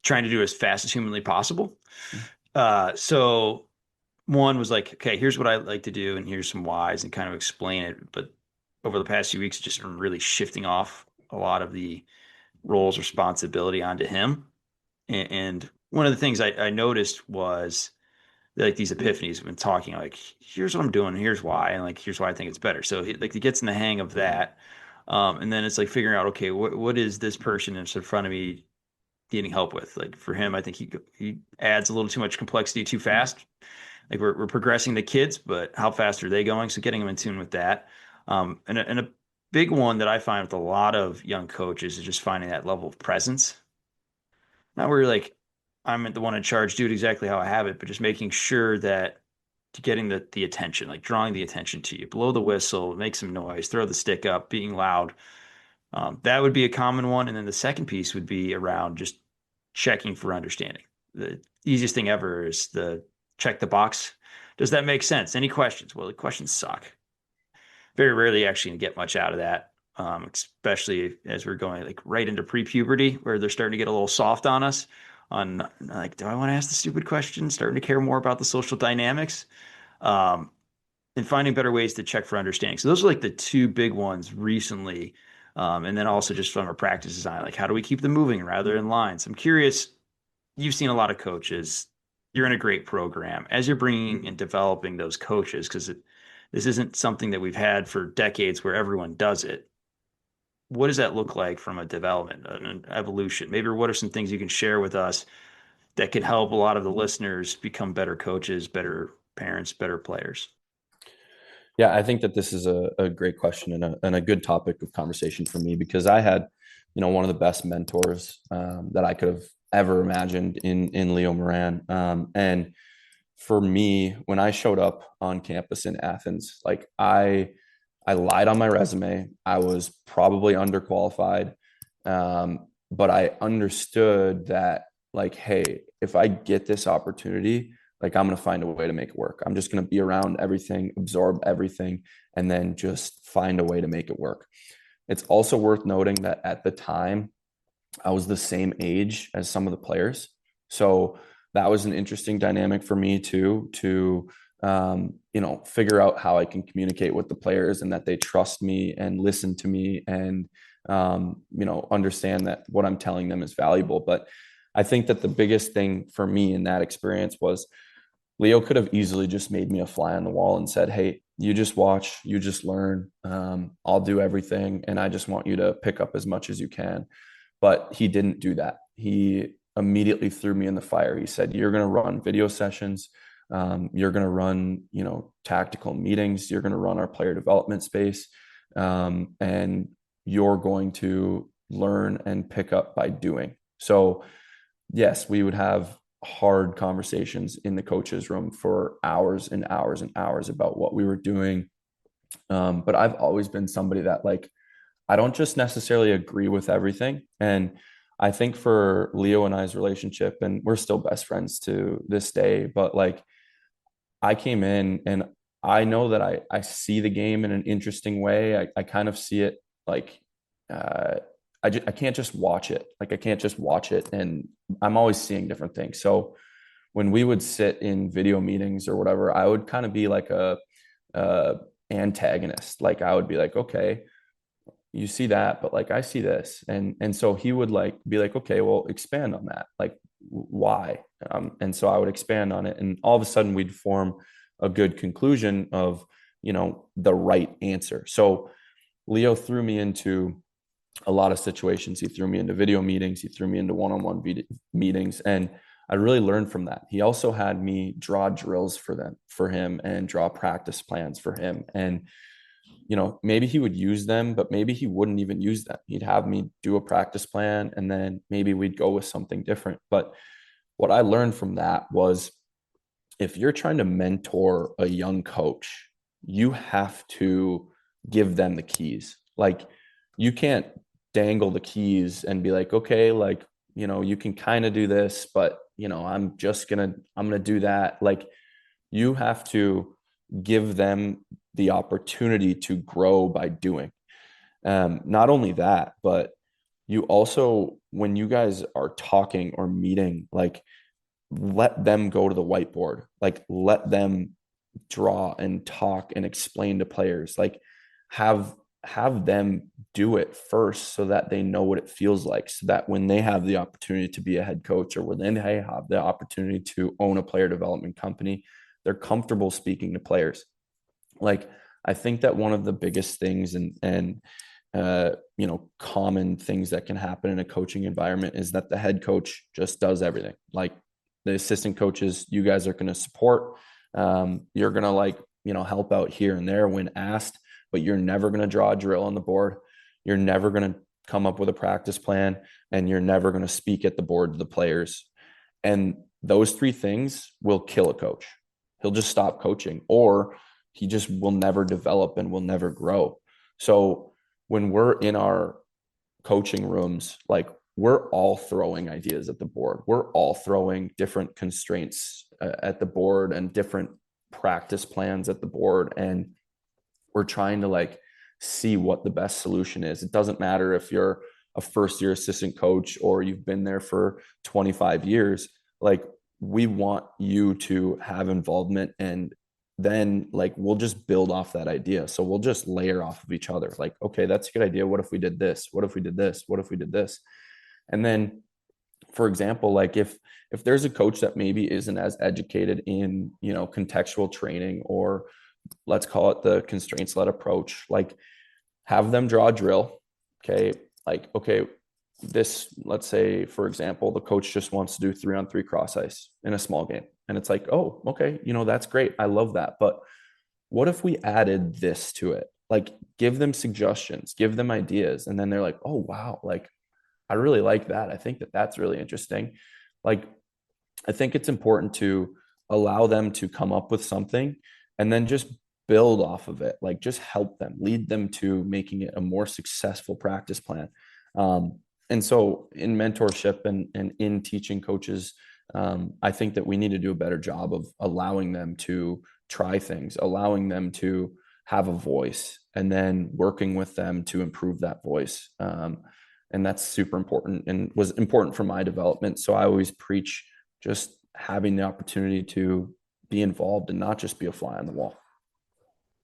[SPEAKER 2] trying to do it as fast as humanly possible. So one was like, okay, here's what I like to do, and here's some whys, and kind of explain it. But over the past few weeks, just been really shifting off a lot of the roles, responsibility onto him. And one of the things I noticed was like these epiphanies. I've been talking like, here's what I'm doing, here's why, and like here's why I think it's better. So he gets in the hang of that, and then it's like figuring out, okay, what is this person in front of me needing help with? Like for him, I think he adds a little too much complexity too fast. Like we're progressing the kids, but how fast are they going? So getting them in tune with that. And a big one that I find with a lot of young coaches is just finding that level of presence. Not where you're like, I'm the one in charge, do it exactly how I have it, but just making sure that to getting the attention, like drawing the attention to you, blow the whistle, make some noise, throw the stick up, being loud. That would be a common one. And then the second piece would be around just checking for understanding. The easiest thing ever is the check the box. Does that make sense? Any questions? Well, the questions suck. Very rarely actually gonna get much out of that, especially as we're going like right into pre-puberty where they're starting to get a little soft on us on like, do I want to ask the stupid question? Starting to care more about the social dynamics, and finding better ways to check for understanding. So those are like the two big ones recently. And then also just from a practice design, like how do we keep them moving rather in line? So I'm curious, you've seen a lot of coaches. You're in a great program as you're bringing and developing those coaches because this isn't something that we've had for decades where everyone does it. What does that look like from a development, an evolution? Maybe what are some things you can share with us that could help a lot of the listeners become better coaches, better parents, better players?
[SPEAKER 3] Yeah, I think that this is a great question and a good topic of conversation for me because I had, one of the best mentors that I could have ever imagined in Leo Moran. And for me, when I showed up on campus in Athens, like I lied on my resume. I was probably underqualified, but I understood that like, hey, if I get this opportunity, like I'm going to find a way to make it work. I'm just going to be around everything, absorb everything, and then just find a way to make it work. It's also worth noting that at the time, I was the same age as some of the players. So that was an interesting dynamic for me too, to figure out how I can communicate with the players and that they trust me and listen to me and understand that what I'm telling them is valuable. But I think that the biggest thing for me in that experience was Leo could have easily just made me a fly on the wall and said, hey, you just watch, you just learn. I'll do everything. And I just want you to pick up as much as you can. But he didn't do that. He immediately threw me in the fire. He said, you're going to run video sessions. You're going to run, tactical meetings. You're going to run our player development space. And you're going to learn and pick up by doing. So yes, we would have hard conversations in the coaches' room for hours and hours and hours about what we were doing. But I've always been somebody that I don't just necessarily agree with everything. And I think for Leo and I's relationship, and we're still best friends to this day, but I came in and I know that I see the game in an interesting way. I kind of see it I can't just watch it. I can't just watch it. And I'm always seeing different things. So when we would sit in video meetings or whatever, I would kind of be like a antagonist. I would be like, okay, you see that, but I see this. And so he would be like, okay, well, expand on that. Why? And so I would expand on it. And all of a sudden we'd form a good conclusion of, the right answer. So Leo threw me into a lot of situations. He threw me into video meetings. He threw me into one-on-one meetings. And I really learned from that. He also had me draw drills for him and draw practice plans for him. And, maybe he would use them, but maybe he wouldn't even use them. He'd have me do a practice plan and then maybe we'd go with something different. But what I learned from that was if you're trying to mentor a young coach, you have to give them the keys. You can't dangle the keys and be like, okay, you can kind of do this, but I'm going to do that. You have to give them the opportunity to grow by doing. Not only that, but you also, when you guys are talking or meeting, let them go to the whiteboard, let them draw and talk and explain to players, have them do it first so that they know what it feels like, so that when they have the opportunity to be a head coach or when they have the opportunity to own a player development company, they're comfortable speaking to players. I think that one of the biggest things and common things that can happen in a coaching environment is that the head coach just does everything. The assistant coaches, you guys are going to support. You're going to help out here and there when asked, but you're never going to draw a drill on the board. You're never going to come up with a practice plan, and you're never going to speak at the board to the players. And those three things will kill a coach. He'll just stop coaching, or he just will never develop and will never grow. So when we're in our coaching rooms, we're all throwing ideas at the board. We're all throwing different constraints at the board and different practice plans at the board. And we're trying to see what the best solution is. It doesn't matter if you're a first-year assistant coach or you've been there for 25 years. We want you to have involvement, and then we'll just build off that idea. So we'll just layer off of each other. Okay, that's a good idea. What if we did this? What if we did this? What if we did this? And then, for example, if there's a coach that maybe isn't as educated in, contextual training, or let's call it the constraints-led approach, have them draw a drill. Okay. Okay, this, let's say, for example, the coach just wants to do 3-on-3 cross ice in a small game. And it's oh, okay, that's great. I love that. But what if we added this to it? Give them suggestions, give them ideas. And then they're oh, wow. I really like that. I think that that's really interesting. I think it's important to allow them to come up with something and then just build off of it. Just help them, lead them to making it a more successful practice plan. And so in mentorship and in teaching coaches I think that we need to do a better job of allowing them to try things, allowing them to have a voice, and then working with them to improve that voice. And that's super important and was important for my development. So I always preach just having the opportunity to be involved and not just be a fly on the wall.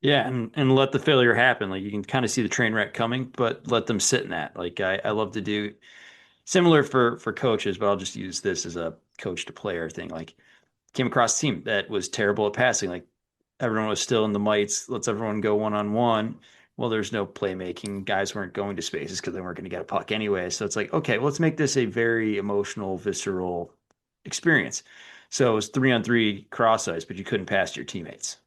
[SPEAKER 2] Yeah, and let the failure happen. Like you can kind of see the train wreck coming, but let them sit in that. Like I love to do similar for coaches, but I'll just use this as a coach to player thing. Like came across a team that was terrible at passing. Like everyone was still in the mites. Let's everyone go one on one. Well, there's no playmaking. Guys weren't going to spaces because they weren't going to get a puck anyway. So it's like, okay, well, let's make this a very emotional, visceral experience. So it was 3-on-3 cross ice, but you couldn't pass to your teammates.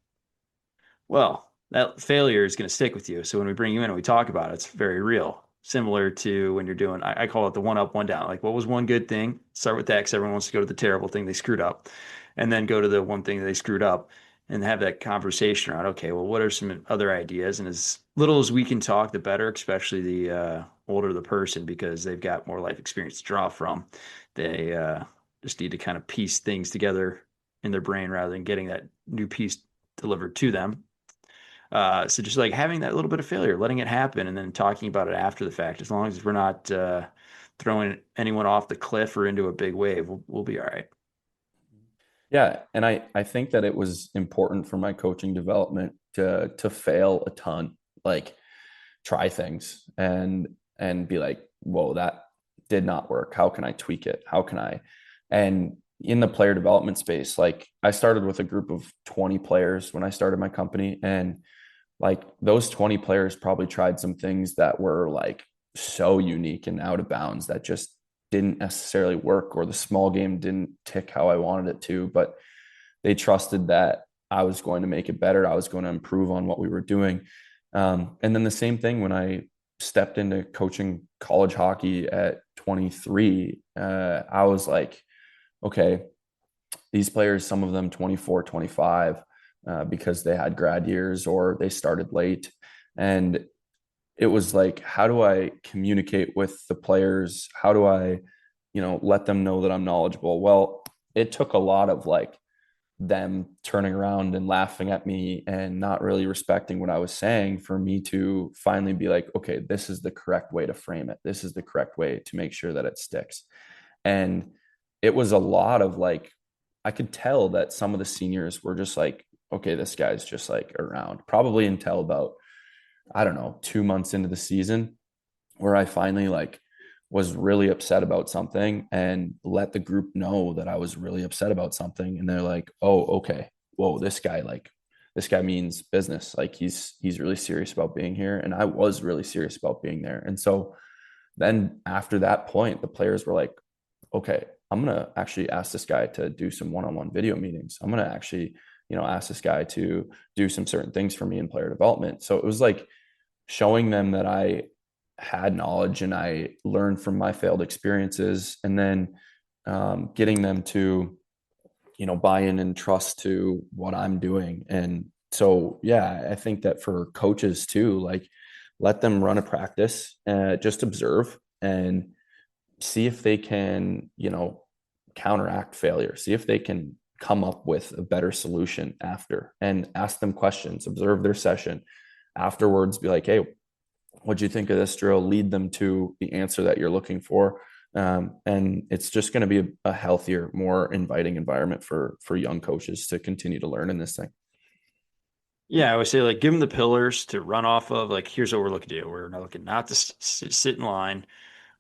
[SPEAKER 2] Well, that failure is going to stick with you. So when we bring you in and we talk about it, it's very real. Similar to when you're doing, I call it the one up, one down. Like, what was one good thing? Start with that because everyone wants to go to the terrible thing they screwed up, and then go to the one thing they screwed up and have that conversation around, okay, well, what are some other ideas? And as little as we can talk, the better, especially the older the person, because they've got more life experience to draw from. They just need to kind of piece things together in their brain rather than getting that new piece delivered to them. So just like having that little bit of failure, letting it happen, and then talking about it after the fact, as long as we're not throwing anyone off the cliff or into a big wave, we'll be all right.
[SPEAKER 3] Yeah, and I think that it was important for my coaching development to fail a ton, like try things and be like, whoa, that did not work. How can I tweak it? How can I? And in the player development space, like I started with a group of 20 players when I started my company, and like those 20 players probably tried some things that were like so unique and out of bounds that just didn't necessarily work, or the small game didn't tick how I wanted it to, but they trusted that I was going to make it better. I was going to improve on what we were doing. And then the same thing when I stepped into coaching college hockey at 23, I was like, okay, these players, some of them 24, 25, because they had grad years or they started late. And it was like, how do I communicate with the players? How do I, let them know that I'm knowledgeable? Well, it took a lot of like them turning around and laughing at me and not really respecting what I was saying for me to finally be like, okay, this is the correct way to frame it. This is the correct way to make sure that it sticks. And it was a lot of like, I could tell that some of the seniors were just like, okay, this guy's just like around, probably until about, I don't know, 2 months into the season, where I finally like was really upset about something and let the group know that I was really upset about something. And they're like, oh, okay, whoa, this guy means business. Like he's really serious about being here. And I was really serious about being there. And so then after that point, the players were like, okay, I'm going to actually ask this guy to do some one-on-one video meetings. I'm going to actually, ask this guy to do some certain things for me in player development. So it was like showing them that I had knowledge and I learned from my failed experiences, and then getting them to, buy in and trust to what I'm doing. And so, yeah, I think that for coaches too, like let them run a practice, just observe and see if they can, counteract failure, see if they can come up with a better solution after, and ask them questions, observe their session afterwards, be like, hey, what do you think of this drill? Lead them to the answer that you're looking for. And it's just going to be a healthier, more inviting environment for young coaches to continue to learn in this thing.
[SPEAKER 2] Yeah, I would say like give them the pillars to run off of. Like, here's what we're looking to do. We're not looking not to sit in line.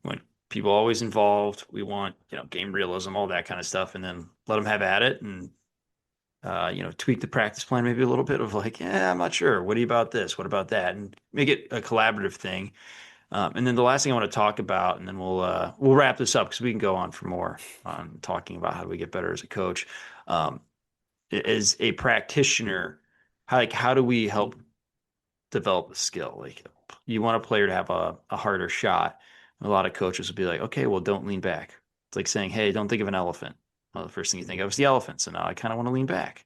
[SPEAKER 2] We want people always involved. We want, game realism, all that kind of stuff, and then let them have at it and tweak the practice plan maybe a little bit of like, yeah, I'm not sure. What do you about this? What about that? And make it a collaborative thing. And then the last thing I want to talk about, and then we'll wrap this up because we can go on for more on talking about how do we get better as a coach. As a practitioner, how do we help develop the skill? Like you want a player to have a harder shot. A lot of coaches will be like, okay, well, don't lean back. It's like saying, hey, don't think of an elephant. Well, the first thing you think of is the elephant. So now I kind of want to lean back.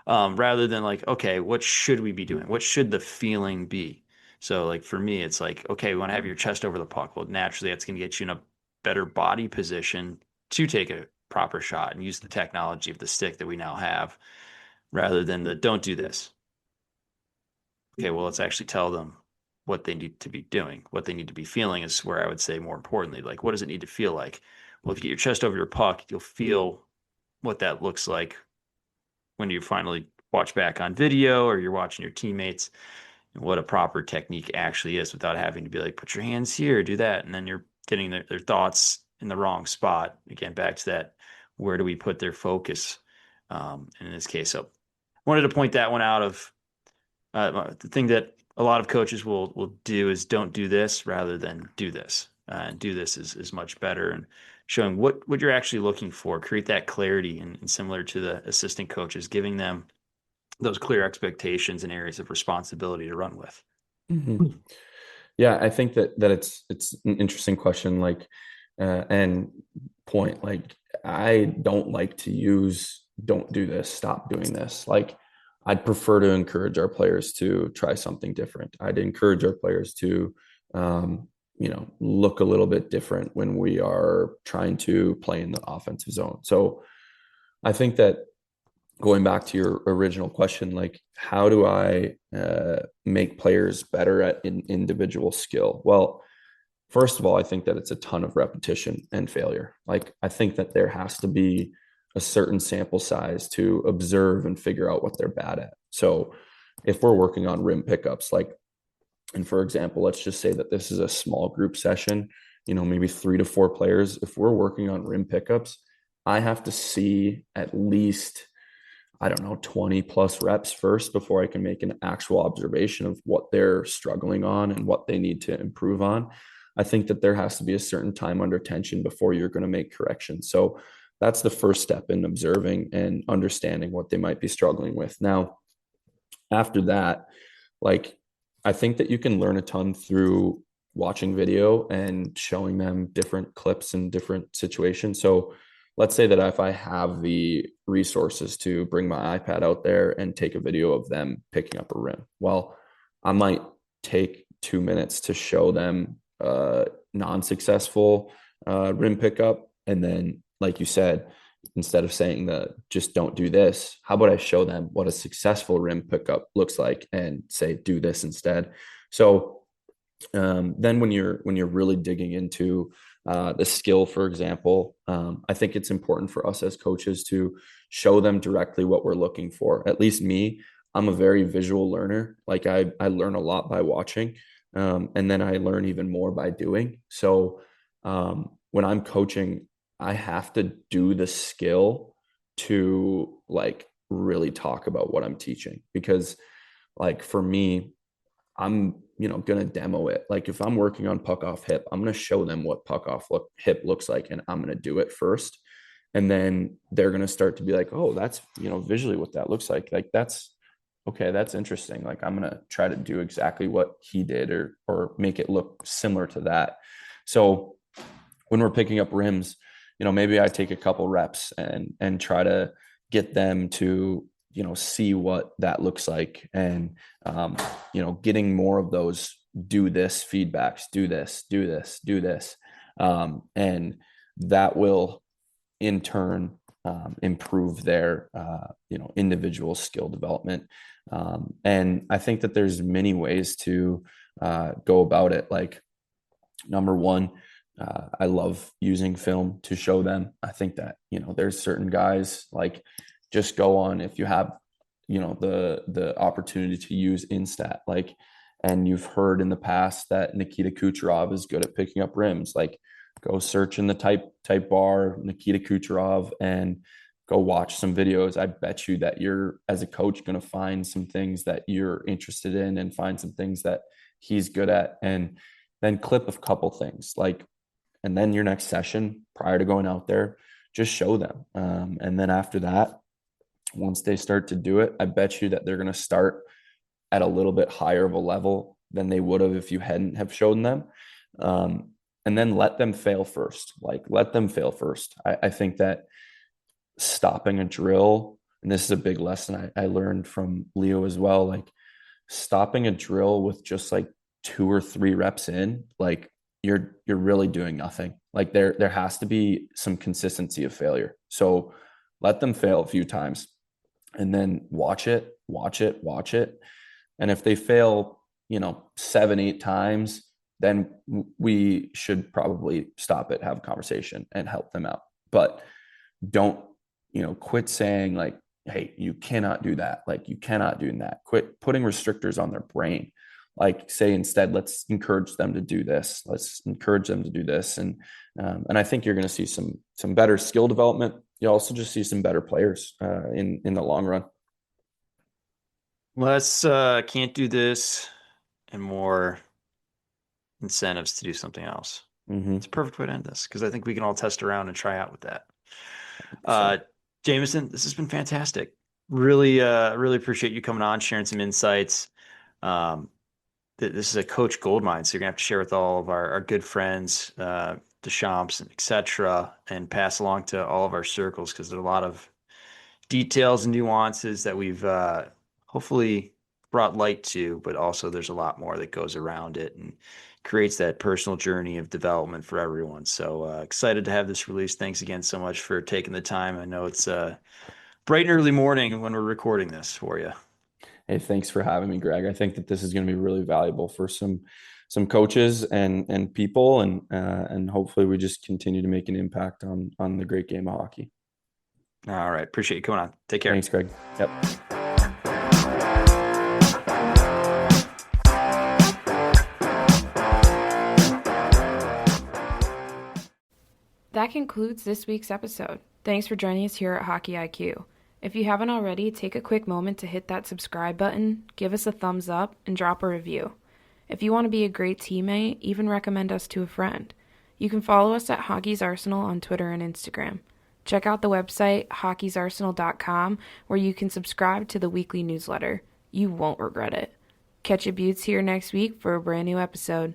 [SPEAKER 2] Rather than like, okay, what should we be doing? What should the feeling be? So like for me, it's like, okay, we want to have your chest over the puck. Well, naturally that's going to get you in a better body position to take a proper shot and use the technology of the stick that we now have rather than the don't do this. Okay, well, let's actually tell them what they need to be doing, what they need to be feeling is where I would say more importantly, like, what does it need to feel like? Well, if you get your chest over your puck, you'll feel what that looks like when you finally watch back on video or you're watching your teammates and what a proper technique actually is without having to be like, put your hands here, do that. And then you're getting their thoughts in the wrong spot. Again, back to that, where do we put their focus? In this case, so wanted to point that one out of the thing that a lot of coaches will do is don't do this rather than do this. And do this is much better, and showing what you're actually looking for, create that clarity, and similar to the assistant coaches, giving them those clear expectations and areas of responsibility to run with.
[SPEAKER 3] Mm-hmm. Yeah, I think that it's an interesting question, like, and point. Like, I don't like to use "don't do this," "stop doing this." Like, I'd prefer to encourage our players to try something different. I'd encourage our players to, look a little bit different when we are trying to play in the offensive zone. So I think that going back to your original question, like, how do I make players better at individual skill? Well, first of all, I think that it's a ton of repetition and failure. Like, I think that there has to be a certain sample size to observe and figure out what they're bad at. So if we're working on rim pickups, like, and for example, let's just say that this is a small group session, maybe 3 to 4 players. If we're working on rim pickups, I have to see at least, I don't know, 20 plus reps first before I can make an actual observation of what they're struggling on and what they need to improve on. I think that there has to be a certain time under tension before you're going to make corrections. So that's the first step in observing and understanding what they might be struggling with. Now, after that, like, I think that you can learn a ton through watching video and showing them different clips in different situations. So let's say that if I have the resources to bring my iPad out there and take a video of them picking up a rim, well, I might take 2 minutes to show them non-successful rim pickup. And then, like you said, instead of saying just don't do this, how about I show them what a successful rim pickup looks like and say, do this instead. So then when you're really digging into the skill, for example, I think it's important for us as coaches to show them directly what we're looking for. At least me, I'm a very visual learner. Like, I learn a lot by watching, and then I learn even more by doing. So when I'm coaching, I have to do the skill to, like, really talk about what I'm teaching, because, like, for me, I'm, going to demo it. Like, if I'm working on puck off hip, I'm going to show them what puck off hip looks like, and I'm going to do it first. And then they're going to start to be like, oh, that's, visually what that looks like. Like, that's okay. That's interesting. Like, I'm going to try to do exactly what he did, or make it look similar to that. So when we're picking up rims, maybe I take a couple reps and try to get them to, see what that looks like. And, getting more of those do this feedbacks, do this, do this, do this. And that will in turn improve their, individual skill development. And I think that there's many ways to go about it. Like, number one, I love using film to show them. I think that, there's certain guys, like, just go on, if you have, the opportunity to use Instat, like, and you've heard in the past that Nikita Kucherov is good at picking up rims, like, go search in the type bar Nikita Kucherov and go watch some videos. I bet you that you're, as a coach, going to find some things that you're interested in and find some things that he's good at, and then clip a couple things, like, and then your next session prior to going out there, just show them. And then after that, once they start to do it, I bet you that they're going to start at a little bit higher of a level than they would have if you hadn't have shown them. And then let them fail first. Like, let them fail first. I think that stopping a drill, and this is a big lesson I learned from Leo as well, like, stopping a drill with just like 2 or 3 reps in, like, you're really doing nothing. Like there has to be some consistency of failure. So let them fail a few times and then watch it. And if they fail, 7, 8 times, then we should probably stop it, have a conversation and help them out. But don't, quit saying like, hey, you cannot do that. Like you cannot do that. Quit putting restrictors on their brain. Like say instead, let's encourage them to do this. Let's encourage them to do this. And I think you're going to see some better skill development. You also just see some better players in the long run.
[SPEAKER 2] Let's can't do this and more incentives to do something else.
[SPEAKER 3] Mm-hmm.
[SPEAKER 2] It's a perfect way to end this because I think we can all test around and try out with that.
[SPEAKER 3] So,
[SPEAKER 2] Jamieson, this has been fantastic. Really, really appreciate you coming on, sharing some insights. This is a coach goldmine, so you're gonna have to share with all of our good friends, Deschamps, and et cetera, and pass along to all of our circles because there are a lot of details and nuances that we've hopefully brought light to, but also there's a lot more that goes around it and creates that personal journey of development for everyone. So excited to have this released. Thanks again so much for taking the time. I know it's bright and early morning when we're recording this for you.
[SPEAKER 3] hey, thanks for having me, Greg. I think that this is going to be really valuable for some coaches and people, and hopefully we just continue to make an impact on the great game of hockey.
[SPEAKER 2] All right. Appreciate you coming on. Take care.
[SPEAKER 3] Thanks, Greg. Yep.
[SPEAKER 4] That concludes this week's episode. Thanks for joining us here at Hockey IQ. If you haven't already, take a quick moment to hit that subscribe button, give us a thumbs up, and drop a review. If you want to be a great teammate, even recommend us to a friend. You can follow us at Hockey's Arsenal on Twitter and Instagram. Check out the website, hockeysarsenal.com, where you can subscribe to the weekly newsletter. You won't regret it. Catch your buttes here next week for a brand new episode.